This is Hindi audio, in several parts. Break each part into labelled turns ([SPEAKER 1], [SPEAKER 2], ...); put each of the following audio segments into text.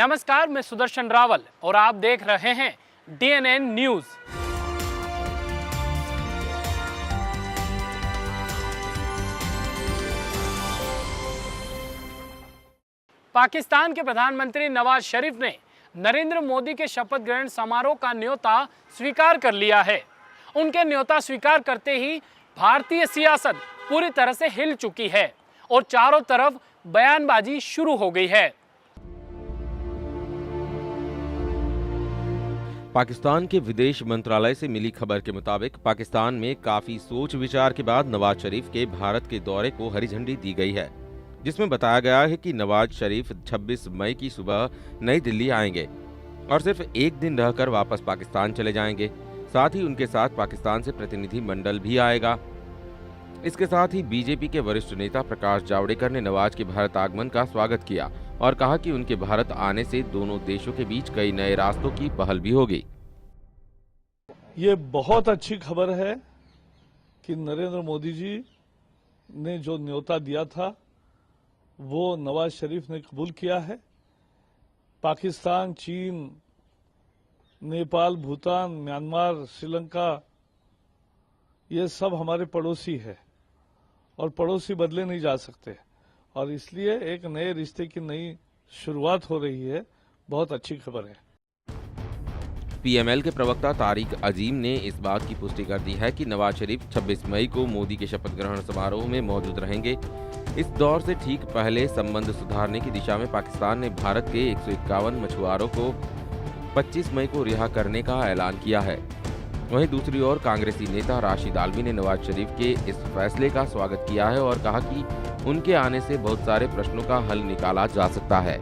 [SPEAKER 1] नमस्कार, मैं सुदर्शन रावल और आप देख रहे हैं DNN न्यूज। पाकिस्तान के प्रधानमंत्री नवाज शरीफ ने नरेंद्र मोदी के शपथ ग्रहण समारोह का न्योता स्वीकार कर लिया है। उनके न्योता स्वीकार करते ही भारतीय सियासत पूरी तरह से हिल चुकी है और चारों तरफ बयानबाजी शुरू हो गई है।
[SPEAKER 2] पाकिस्तान के विदेश मंत्रालय से मिली खबर के मुताबिक पाकिस्तान में काफी सोच विचार के बाद नवाज शरीफ के भारत के दौरे को हरी झंडी दी गई है, जिसमें बताया गया है कि नवाज शरीफ 26 मई की सुबह नई दिल्ली आएंगे और सिर्फ एक दिन रहकर वापस पाकिस्तान चले जाएंगे। साथ ही उनके साथ पाकिस्तान से प्रतिनिधि मंडल भी आएगा। इसके साथ ही बीजेपी के वरिष्ठ नेता प्रकाश जावड़ेकर ने नवाज के भारत आगमन का स्वागत किया और कहा कि उनके भारत आने से दोनों देशों के बीच कई नए रास्तों की पहल भी होगी।
[SPEAKER 3] ये बहुत अच्छी खबर है कि नरेंद्र मोदी जी ने जो न्योता दिया था वो नवाज शरीफ ने कबूल किया है। पाकिस्तान, चीन, नेपाल, भूटान, म्यांमार, श्रीलंका, ये सब हमारे पड़ोसी है और पड़ोसी बदले नहीं जा सकते और इसलिए एक नए रिश्ते की नई शुरुआत हो रही है। बहुत अच्छी खबर है।
[SPEAKER 2] पीएमएल के प्रवक्ता तारिक अजीम ने इस बात की पुष्टि कर दी है कि नवाज शरीफ 26 मई को मोदी के शपथ ग्रहण समारोह में मौजूद रहेंगे। इस दौर से ठीक पहले संबंध सुधारने की दिशा में पाकिस्तान ने भारत के 151 मछुआरों को 25 मई को रिहा करने का ऐलान किया है। वहीं दूसरी ओर कांग्रेसी नेता राशिद आलवी ने नवाज शरीफ के इस फैसले का स्वागत किया है और कहा कि उनके आने से बहुत सारे प्रश्नों का हल निकाला जा सकता है।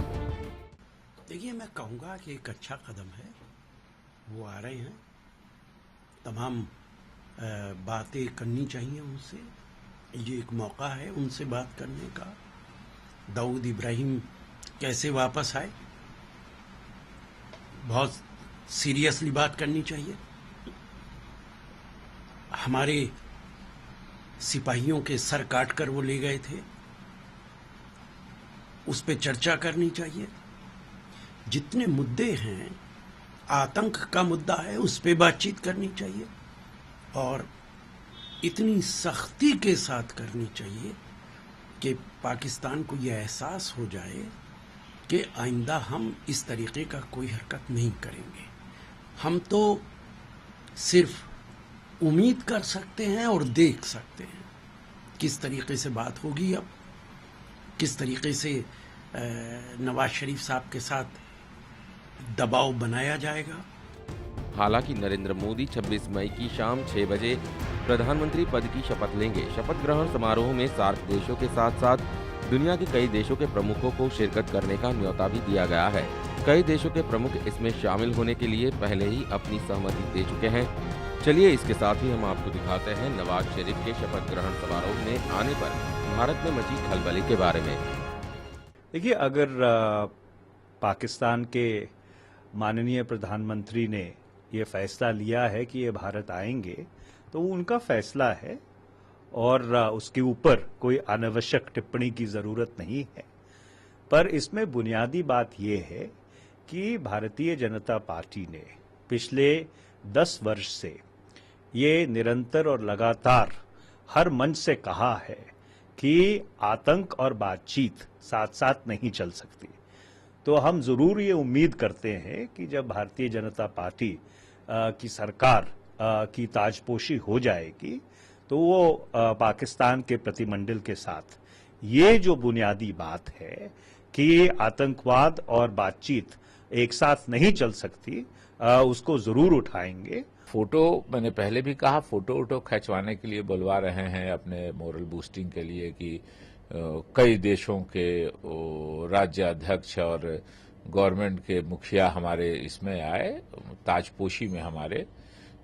[SPEAKER 4] देखिए, मैं कहूँगा कि एक अच्छा कदम है, वो आ रहे हैं, तमाम बातें करनी चाहिए उनसे। ये एक मौका है उनसे बात करने का। दाऊद इब्राहिम कैसे वापस आए, बहुत सीरियसली बात करनी चाहिए। हमारे सिपाहियों के सर काट कर वो ले गए थे, उस पे चर्चा करनी चाहिए। जितने मुद्दे हैं, आतंक का मुद्दा है, उस पे बातचीत करनी चाहिए और इतनी सख्ती के साथ करनी चाहिए कि पाकिस्तान को यह एहसास हो जाए कि आइंदा हम इस तरीके का कोई हरकत नहीं करेंगे। हम तो सिर्फ उम्मीद कर सकते हैं और देख सकते हैं किस तरीके से बात होगी, अब किस तरीके से नवाज शरीफ साहब के साथ दबाव बनाया जाएगा।
[SPEAKER 2] हालांकि नरेंद्र मोदी 26 मई की शाम 6 बजे प्रधानमंत्री पद की शपथ लेंगे। शपथ ग्रहण समारोह में सार्क देशों के साथ साथ दुनिया के कई देशों के प्रमुखों को शिरकत करने का न्योता भी दिया गया है। कई देशों के प्रमुख इसमें शामिल होने के लिए पहले ही अपनी सहमति दे चुके हैं। चलिए इसके साथ ही हम आपको दिखाते हैं नवाज शरीफ के शपथ ग्रहण समारोह में आने पर भारत में मची खलबली के बारे में।
[SPEAKER 5] देखिए, अगर पाकिस्तान के माननीय प्रधानमंत्री ने ये फैसला लिया है कि ये भारत आएंगे तो वो उनका फैसला है और उसके ऊपर कोई अनावश्यक टिप्पणी की जरूरत नहीं है। पर इसमें बुनियादी बात यह है कि भारतीय जनता पार्टी ने पिछले 10 वर्ष से ये निरंतर और लगातार हर मंच से कहा है कि आतंक और बातचीत साथ साथ नहीं चल सकती। तो हम जरूर ये उम्मीद करते हैं कि जब भारतीय जनता पार्टी की सरकार की ताजपोशी हो जाएगी तो वो पाकिस्तान के प्रतिमंडल के साथ ये जो बुनियादी बात है कि आतंकवाद और बातचीत एक साथ नहीं चल सकती, उसको जरूर उठाएंगे।
[SPEAKER 6] फोटो मैंने पहले भी कहा, फोटो खिंचवाने के लिए बुलवा रहे हैं अपने मोरल बूस्टिंग के लिए कि कई देशों के राज्य अध्यक्ष और गवर्नमेंट के मुखिया हमारे इसमें आए, ताजपोशी में हमारे।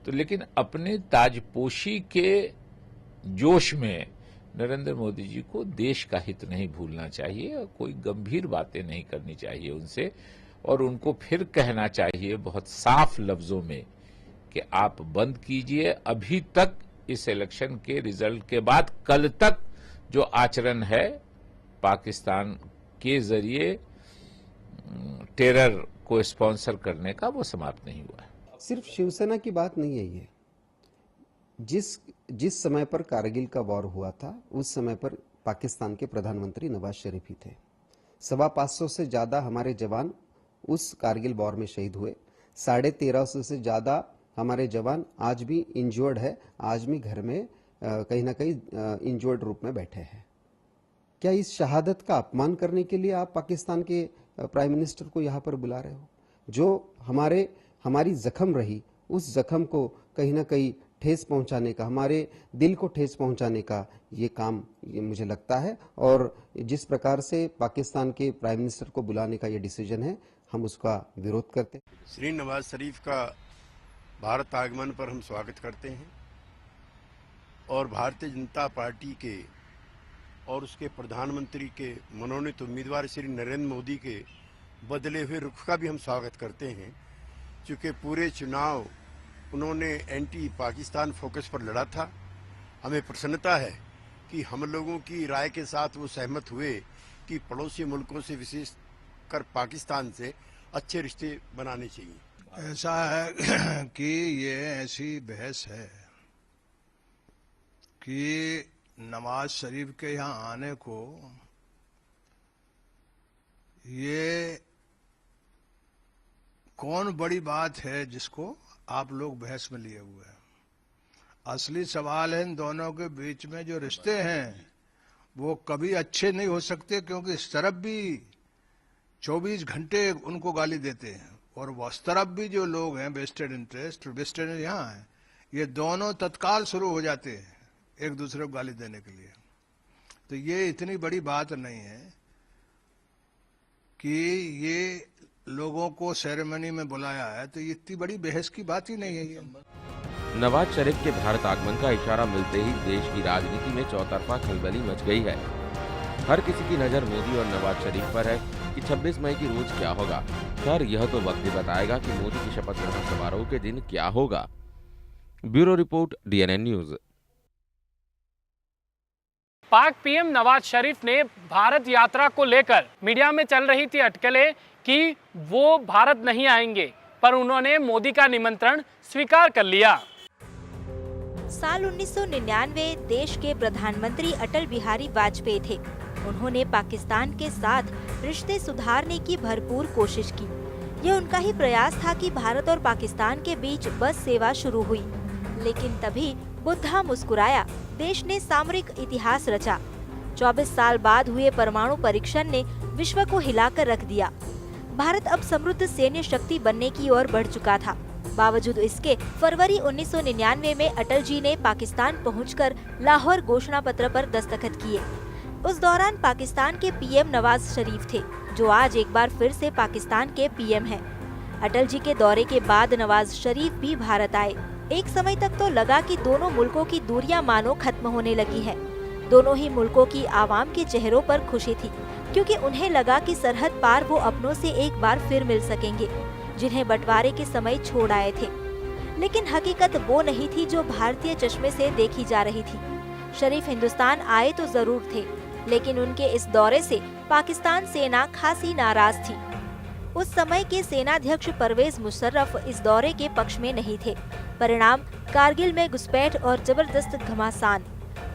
[SPEAKER 6] तो लेकिन अपने ताजपोशी के जोश में नरेंद्र मोदी जी को देश का हित नहीं भूलना चाहिए और कोई गंभीर बातें नहीं करनी चाहिए उनसे, और उनको फिर कहना चाहिए बहुत साफ लफ्जों में कि आप बंद कीजिए। अभी तक इस इलेक्शन के रिजल्ट के बाद कल तक जो आचरण है पाकिस्तान के जरिए टेरर को स्पॉन्सर करने का वो समाप्त नहीं हुआ है।
[SPEAKER 7] सिर्फ शिवसेना की बात नहीं है ये। जिस समय पर कारगिल का वॉर हुआ था उस समय पर पाकिस्तान के प्रधानमंत्री नवाज शरीफ ही थे। 550 से ज्यादा हमारे जवान उस कारगिल वॉर में शहीद हुए। 1350 से ज्यादा हमारे जवान आज भी इंजर्ड है, आज भी घर में कहीं ना कहीं इंजर्ड रूप में बैठे हैं। क्या इस शहादत का अपमान करने के लिए आप पाकिस्तान के प्राइम मिनिस्टर को यहाँ पर बुला रहे हो? जो हमारी जख्म रही, उस जख्म को कहीं ना कहीं ठेस पहुंचाने का, हमारे दिल को ठेस पहुंचाने का ये काम मुझे लगता है। और जिस प्रकार से पाकिस्तान के प्राइम मिनिस्टर को बुलाने का ये डिसीजन है, हम उसका विरोध करते हैं।
[SPEAKER 8] श्री नवाज शरीफ का भारत आगमन पर हम स्वागत करते हैं और भारतीय जनता पार्टी के और उसके प्रधानमंत्री के मनोनीत उम्मीदवार श्री नरेंद्र मोदी के बदले हुए रुख का भी हम स्वागत करते हैं। चूँकि पूरे चुनाव उन्होंने एंटी पाकिस्तान फोकस पर लड़ा था। हमें प्रसन्नता है कि हम लोगों की राय के साथ वो सहमत हुए कि पड़ोसी मुल्कों से विशेष कर पाकिस्तान से अच्छे रिश्ते बनाने चाहिए।
[SPEAKER 9] ऐसा है कि ये ऐसी बहस है कि नवाज शरीफ के यहाँ आने को ये कौन बड़ी बात है जिसको आप लोग बहस में लिए हुए हैं। असली सवाल है इन दोनों के बीच में जो रिश्ते हैं वो कभी अच्छे नहीं हो सकते, क्योंकि इस तरफ भी 24 घंटे उनको गाली देते हैं और उस तरफ भी जो लोग हैं वेस्टेड इंटरेस्ट यहाँ है, ये दोनों तत्काल शुरू हो जाते हैं एक दूसरे को गाली देने के लिए। तो ये इतनी बड़ी बात नहीं है कि ये लोगों को सेरेमनी में बुलाया है, तो ये इतनी बड़ी बहस की बात ही नहीं है ये।
[SPEAKER 2] नवाज शरीफ के भारत आगमन का इशारा मिलते ही देश की राजनीति में चौतरफा खलबली मच गई है। हर किसी की नजर मोदी और नवाज शरीफ पर है कि 26 मई की रोज क्या होगा। खैर यह तो वक्त ही बताएगा कि मोदी की शपथ ग्रहण समारोह के दिन क्या होगा। Bureau report, DNN news.
[SPEAKER 1] पाक पीएम नवाज शरीफ ने भारत यात्रा को लेकर मीडिया में चल रही थी अटकलें कि वो भारत नहीं आएंगे, पर उन्होंने मोदी का निमंत्रण स्वीकार कर लिया।
[SPEAKER 10] साल 1999 देश के प्रधानमंत्री अटल बिहारी वाजपेयी थे। उन्होंने पाकिस्तान के साथ रिश्ते सुधारने की भरपूर कोशिश की। यह उनका ही प्रयास था कि भारत और पाकिस्तान के बीच बस सेवा शुरू हुई। लेकिन तभी बुद्धा मुस्कुराया, देश ने सामरिक इतिहास रचा। 24 साल बाद हुए परमाणु परीक्षण ने विश्व को हिलाकर रख दिया। भारत अब समृद्ध सैन्य शक्ति बनने की ओर बढ़ चुका था। बावजूद इसके फरवरी 1999 में अटल जी ने पाकिस्तान पहुंचकर लाहौर घोषणा पत्र पर दस्तखत किए। उस दौरान पाकिस्तान के पीएम नवाज शरीफ थे, जो आज एक बार फिर से पाकिस्तान के पीएम हैं। अटल जी के दौरे के बाद नवाज शरीफ भी भारत आए। एक समय तक तो लगा कि दोनों मुल्कों की दूरियां मानो खत्म होने लगी है। दोनों ही मुल्कों की आवाम के चेहरों पर खुशी थी, क्योंकि उन्हें लगा कि सरहद पार वो अपनों से एक बार फिर मिल सकेंगे, जिन्हें बंटवारे के समय छोड़ आए थे। लेकिन हकीकत वो नहीं थी जो भारतीय चश्मे से देखी जा रही थी। शरीफ हिंदुस्तान आए तो जरूर थे, लेकिन उनके इस दौरे से पाकिस्तान सेना खासी नाराज थी। उस समय के सेनाध्यक्ष परवेज मुशर्रफ इस दौरे के पक्ष में नहीं थे। परिणाम कारगिल में घुसपैठ और जबरदस्त घमासान।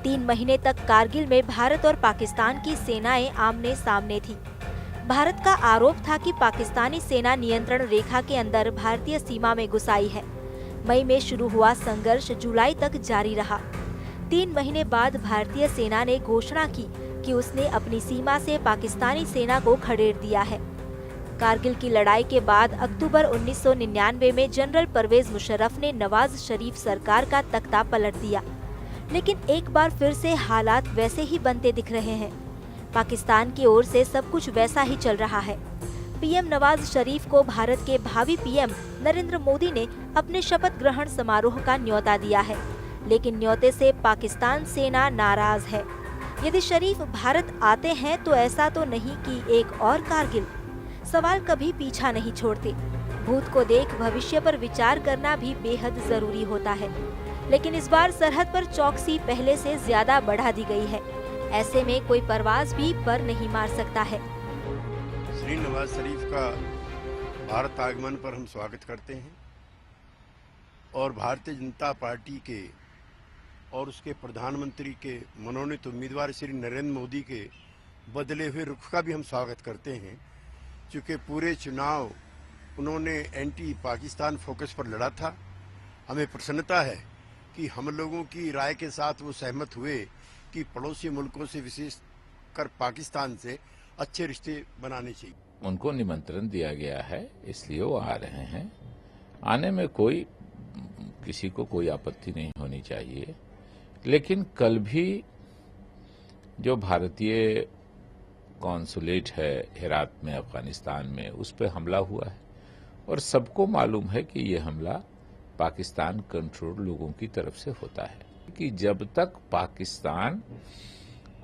[SPEAKER 10] 3 महीने तक कारगिल में भारत और पाकिस्तान की सेनाएं आमने सामने थी। भारत का आरोप था कि पाकिस्तानी सेना नियंत्रण रेखा के अंदर भारतीय सीमा में घुस आई है। मई में शुरू हुआ संघर्ष जुलाई तक जारी रहा। 3 महीने बाद भारतीय सेना ने घोषणा की कि उसने अपनी सीमा से पाकिस्तानी सेना को खदेड़ दिया है। कारगिल की लड़ाई के बाद अक्टूबर 1999 में जनरल परवेज मुशर्रफ ने नवाज शरीफ सरकार का तख्ता पलट दिया। लेकिन एक बार फिर से हालात वैसे ही बनते दिख रहे हैं। पाकिस्तान की ओर से सब कुछ वैसा ही चल रहा है। पीएम नवाज शरीफ को भारत के भावी पीएम नरेंद्र मोदी ने अपने शपथ ग्रहण समारोह का न्योता दिया है, लेकिन न्योते से पाकिस्तान सेना नाराज है। यदि शरीफ भारत आते हैं तो ऐसा तो नहीं कि एक और कारगिल। सवाल कभी पीछा नहीं छोड़ते। भूत को देख भविष्य पर विचार करना भी बेहद जरूरी होता है, लेकिन इस बार सरहद पर चौकसी पहले से ज्यादा बढ़ा दी गई है। ऐसे में कोई परवाज भी पर नहीं मार सकता है।
[SPEAKER 8] श्री नवाज शरीफ का भारत आगमन पर हम स्वागत करते हैं और भारतीय जनता पार्टी के और उसके प्रधानमंत्री के मनोनीत उम्मीदवार श्री नरेंद्र मोदी के बदले हुए रुख का भी हम स्वागत करते हैं। चूँकि पूरे चुनाव उन्होंने एंटी पाकिस्तान फोकस पर लड़ा था। हमें प्रसन्नता है कि हम लोगों की राय के साथ वो सहमत हुए कि पड़ोसी मुल्कों से विशेष कर पाकिस्तान से अच्छे रिश्ते बनाने चाहिए।
[SPEAKER 6] उनको निमंत्रण दिया गया है, इसलिए वो आ रहे हैं। आने में किसी को कोई आपत्ति नहीं होनी चाहिए। लेकिन कल भी जो भारतीय कॉन्सुलेट है हेरात में, अफगानिस्तान में, उस पर हमला हुआ है और सबको मालूम है कि ये हमला पाकिस्तान कंट्रोल लोगों की तरफ से होता है। कि जब तक पाकिस्तान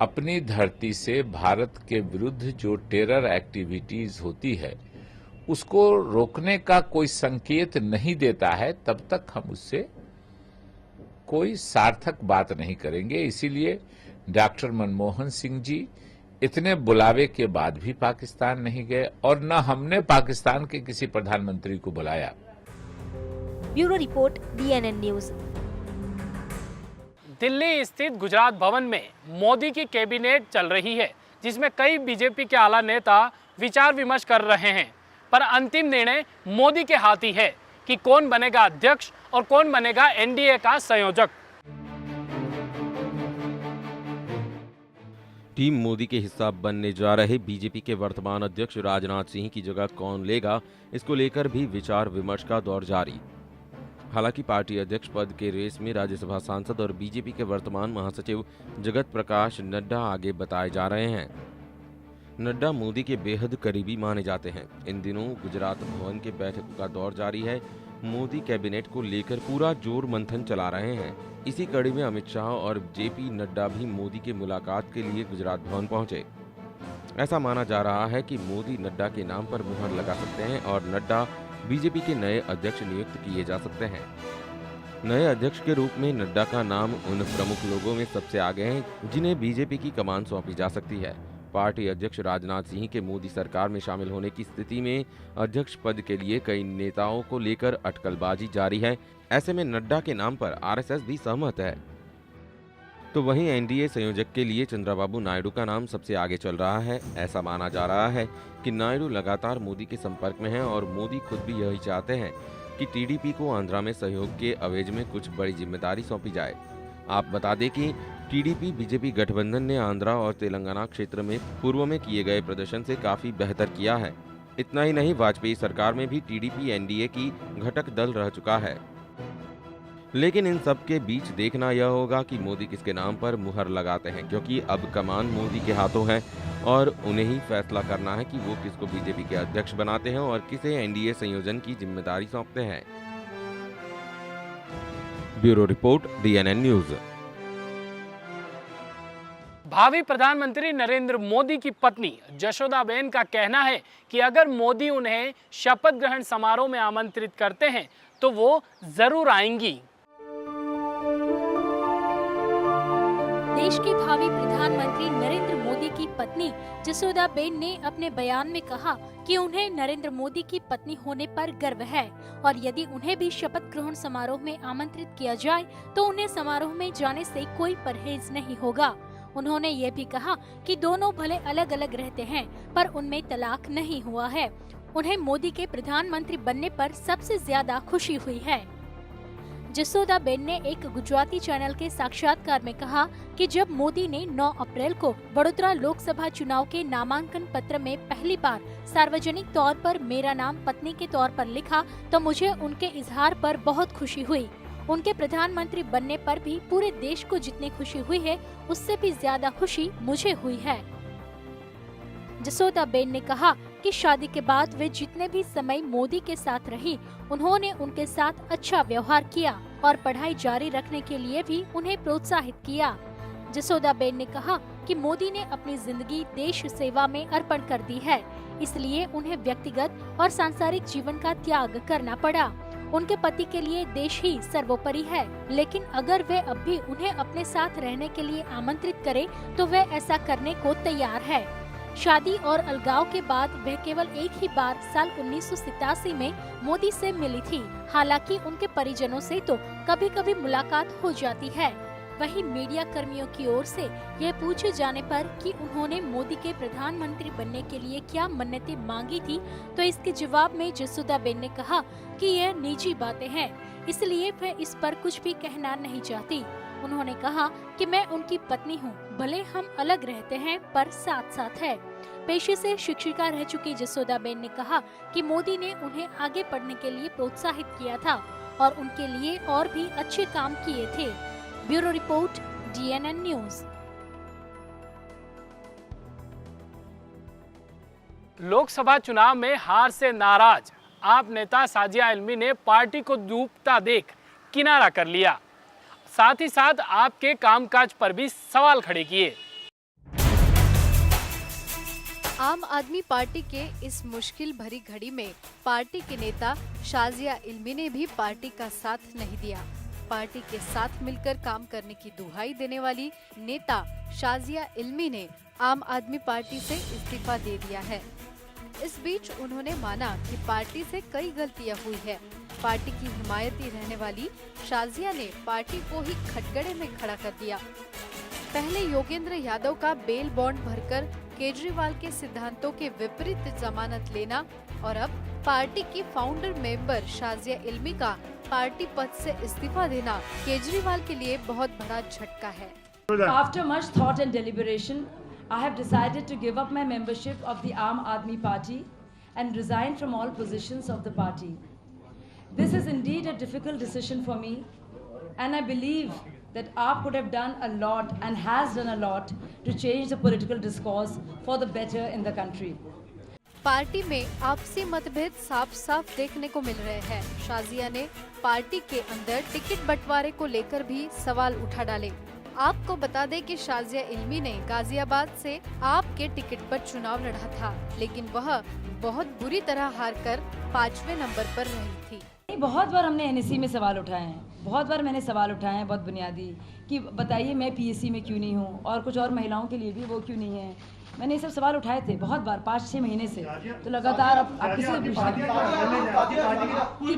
[SPEAKER 6] अपनी धरती से भारत के विरुद्ध जो टेरर एक्टिविटीज होती है उसको रोकने का कोई संकेत नहीं देता है, तब तक हम उससे कोई सार्थक बात नहीं करेंगे। इसीलिए डॉक्टर मनमोहन सिंह जी इतने बुलावे के बाद भी पाकिस्तान नहीं गए और न हमने पाकिस्तान के किसी प्रधानमंत्री को बुलाया।
[SPEAKER 10] Bureau report, DNN news.
[SPEAKER 1] Delhi स्थित गुजरात भवन में मोदी की कैबिनेट चल रही है, जिसमें कई बीजेपी के आला नेता विचार विमर्श कर रहे हैं। पर अंतिम निर्णय मोदी के हाथ ही है कि कौन बनेगा अध्यक्ष और कौन बनेगा एनडीए का संयोजक।
[SPEAKER 2] टीम मोदी के हिस्सा बनने जा रहे बीजेपी के वर्तमान अध्यक्ष राजनाथ सिंह की जगह कौन लेगा, इसको लेकर भी विचार विमर्श का दौर जारी। हालांकि पार्टी अध्यक्ष पद के रेस में राज्यसभा सांसद और बीजेपी के वर्तमान महासचिव जगत प्रकाश नड्डा आगे बताए जा रहे हैं। नड्डा मोदी के बेहद करीबी माने जाते हैं। इन दिनों गुजरात भवन के बैठकों का दौर जारी है। मोदी कैबिनेट को लेकर पूरा जोर मंथन चला रहे हैं। इसी कड़ी में अमित शाह और जेपी नड्डा भी मोदी की मुलाकात के लिए गुजरात भवन पहुंचे। ऐसा माना जा रहा है कि मोदी नड्डा के नाम पर मुहर लगा सकते हैं और नड्डा बीजेपी के नए अध्यक्ष नियुक्त किए जा सकते हैं। नए अध्यक्ष के रूप में नड्डा का नाम उन प्रमुख लोगों में सबसे आगे है जिन्हें बीजेपी की कमान सौंपी जा सकती है। पार्टी अध्यक्ष राजनाथ सिंह के मोदी सरकार में शामिल होने की स्थिति में अध्यक्ष पद के लिए कई नेताओं को लेकर अटकलबाजी जारी है। ऐसे में नड्डा के नाम पर आरएसएस भी सहमत है। तो वहीं एनडीए संयोजक के लिए चंद्रबाबू नायडू का नाम सबसे आगे चल रहा है। ऐसा माना जा रहा है कि नायडू लगातार मोदी के संपर्क में हैं और मोदी खुद भी यही चाहते हैं कि टीडीपी को आंध्रा में सहयोग के अवेज में कुछ बड़ी जिम्मेदारी सौंपी जाए। आप बता दें कि टीडीपी बीजेपी गठबंधन ने आंध्रा और तेलंगाना क्षेत्र में पूर्व में किए गए प्रदर्शन से काफी बेहतर किया है। इतना ही नहीं, वाजपेयी सरकार में भी टीडीपी एनडीए की घटक दल रह चुका है। लेकिन इन सब के बीच देखना यह होगा कि मोदी किसके नाम पर मुहर लगाते हैं, क्योंकि अब कमान मोदी के हाथों है और उन्हें ही फैसला करना है कि वो किसको बीजेपी के अध्यक्ष बनाते हैं और किसे एनडीए संयोजन की जिम्मेदारी सौंपते हैं। Bureau report, DNN news.
[SPEAKER 1] भावी प्रधानमंत्री नरेंद्र मोदी की पत्नी जशोदाबेन का कहना है कि अगर मोदी उन्हें शपथ ग्रहण समारोह में आमंत्रित करते हैं तो वो जरूर आएंगी।
[SPEAKER 11] देश के भावी प्रधानमंत्री नरेंद्र मोदी की पत्नी जसोदाबेन ने अपने बयान में कहा कि उन्हें नरेंद्र मोदी की पत्नी होने पर गर्व है और यदि उन्हें भी शपथ ग्रहण समारोह में आमंत्रित किया जाए तो उन्हें समारोह में जाने से कोई परहेज नहीं होगा। उन्होंने ये भी कहा कि दोनों भले अलग अलग रहते हैं पर उनमें तलाक नहीं हुआ है। उन्हें मोदी के प्रधानमंत्री बनने पर सबसे ज्यादा खुशी हुई है। जसोदाबेन ने एक गुजराती चैनल के साक्षात्कार में कहा कि जब मोदी ने 9 अप्रैल को वडोदरा लोकसभा चुनाव के नामांकन पत्र में पहली बार सार्वजनिक तौर पर मेरा नाम पत्नी के तौर पर लिखा तो मुझे उनके इजहार पर बहुत खुशी हुई। उनके प्रधानमंत्री बनने पर भी पूरे देश को जितनी खुशी हुई है उससे भी ज्यादा खुशी मुझे हुई है। जसोदाबेन ने कहा कि शादी के बाद वे जितने भी समय मोदी के साथ रही उन्होंने उनके साथ अच्छा व्यवहार किया और पढ़ाई जारी रखने के लिए भी उन्हें प्रोत्साहित किया। जसोदाबेन ने कहा कि मोदी ने अपनी जिंदगी देश सेवा में अर्पण कर दी है, इसलिए उन्हें व्यक्तिगत और सांसारिक जीवन का त्याग करना पड़ा। उनके पति के लिए देश ही सर्वोपरि है, लेकिन अगर वे अब भी उन्हें अपने साथ रहने के लिए आमंत्रित करें तो वे ऐसा करने को तैयार है। शादी और अलगाव के बाद वह केवल एक ही बार साल 1987 में मोदी से मिली थी। हालांकि उनके परिजनों से तो कभी कभी मुलाकात हो जाती है। वहीं मीडिया कर्मियों की ओर से यह पूछे जाने पर कि उन्होंने मोदी के प्रधानमंत्री बनने के लिए क्या मन्नतें मांगी थी, तो इसके जवाब में जसोदाबेन ने कहा कि यह निजी बातें हैं, इसलिए वह इस पर कुछ भी कहना नहीं चाहती। उन्होंने कहा कि मैं उनकी पत्नी हूँ, भले हम अलग रहते हैं पर साथ साथ है। पेशे से शिक्षिका रह चुकी जसोदाबेन ने कहा कि मोदी ने उन्हें आगे पढ़ने के लिए प्रोत्साहित किया था और उनके लिए और भी अच्छे काम किए थे। Bureau report, DNN news.
[SPEAKER 1] Lok Sabha चुनाव में हार से नाराज आप नेता साजिया इल्मी ने पार्टी को डूबता देख किनारा कर लिया। साथ ही साथ आपके कामकाज पर भी सवाल खड़े किए।
[SPEAKER 12] आम आदमी पार्टी के इस मुश्किल भरी घड़ी में पार्टी के नेता शाजिया इल्मी ने भी पार्टी का साथ नहीं दिया। पार्टी के साथ मिलकर काम करने की दुहाई देने वाली नेता शाजिया इल्मी ने आम आदमी पार्टी से इस्तीफा दे दिया है। इस बीच उन्होंने माना कि पार्टी से कई गलतियां हुई है। पार्टी की हिमायती रहने वाली शाजिया ने पार्टी को ही खटगड़े में खड़ा कर दिया। पहले योगेंद्र यादव का बेल बॉन्ड भरकर केजरीवाल के सिद्धांतों के विपरीत जमानत लेना और अब पार्टी की फाउंडर मेंबर शाजिया इल्मी का पार्टी पद से इस्तीफा देना केजरीवाल के लिए बहुत बड़ा झटका है।
[SPEAKER 13] After much thought and deliberation, I have decided to give up my membership of the Aam Aadmi Party and resign from all positions of the party. This is indeed a difficult decision for me, and I believe that AAP could have done a lot and has done a lot to change the political discourse for the better in the country.
[SPEAKER 12] Party में आपसी मतभेद साफ साफ देखने को मिल रहे हैं। शाजिया ने पार्टी के अंदर टिकट बंटवारे को लेकर भी सवाल उठा डाले। आपको बता दें कि शाजिया इल्मी ने गाजियाबाद से आप के टिकट पर चुनाव लड़ा था, लेकिन वह बहुत बुरी तरह हारकर 5वें नंबर पर रही थी।
[SPEAKER 13] बहुत बार हमने NSC में सवाल उठाए हैं, बहुत बार मैंने सवाल उठाए हैं बहुत बुनियादी कि बताइए मैं PSC में क्यों नहीं हूँ और कुछ और महिलाओं के लिए भी वो क्यों नहीं है। मैंने ये सब सवाल उठाए थे बहुत बार 5-6 महीने से। तो लगातार अब आप किसी से पूछें कि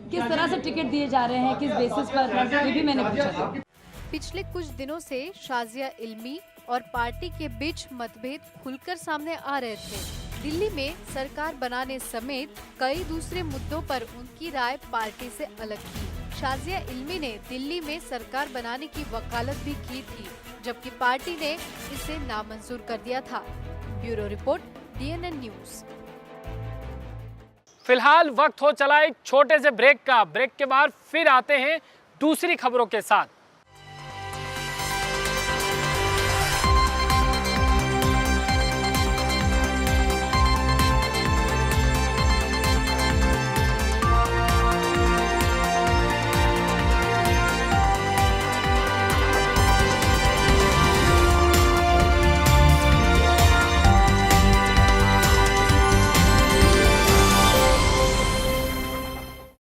[SPEAKER 13] किस तरह से टिकट दिए जा रहे हैं, किस बेसिस पर, ये भी मैंने पूछा था।
[SPEAKER 12] पिछले कुछ दिनों से शाजिया इल्मी और पार्टी के बीच मतभेद खुलकर सामने आ रहे थे। दिल्ली में सरकार बनाने समेत कई दूसरे मुद्दों पर उनकी राय पार्टी से अलग थी। शाजिया इल्मी ने दिल्ली में सरकार बनाने की वकालत भी की थी, जबकि पार्टी ने इसे नामंजूर कर दिया था। Bureau report, DNN news.
[SPEAKER 1] फिलहाल वक्त हो चला एक छोटे से ब्रेक का। ब्रेक के बाद फिर आते हैं दूसरी खबरों के साथ।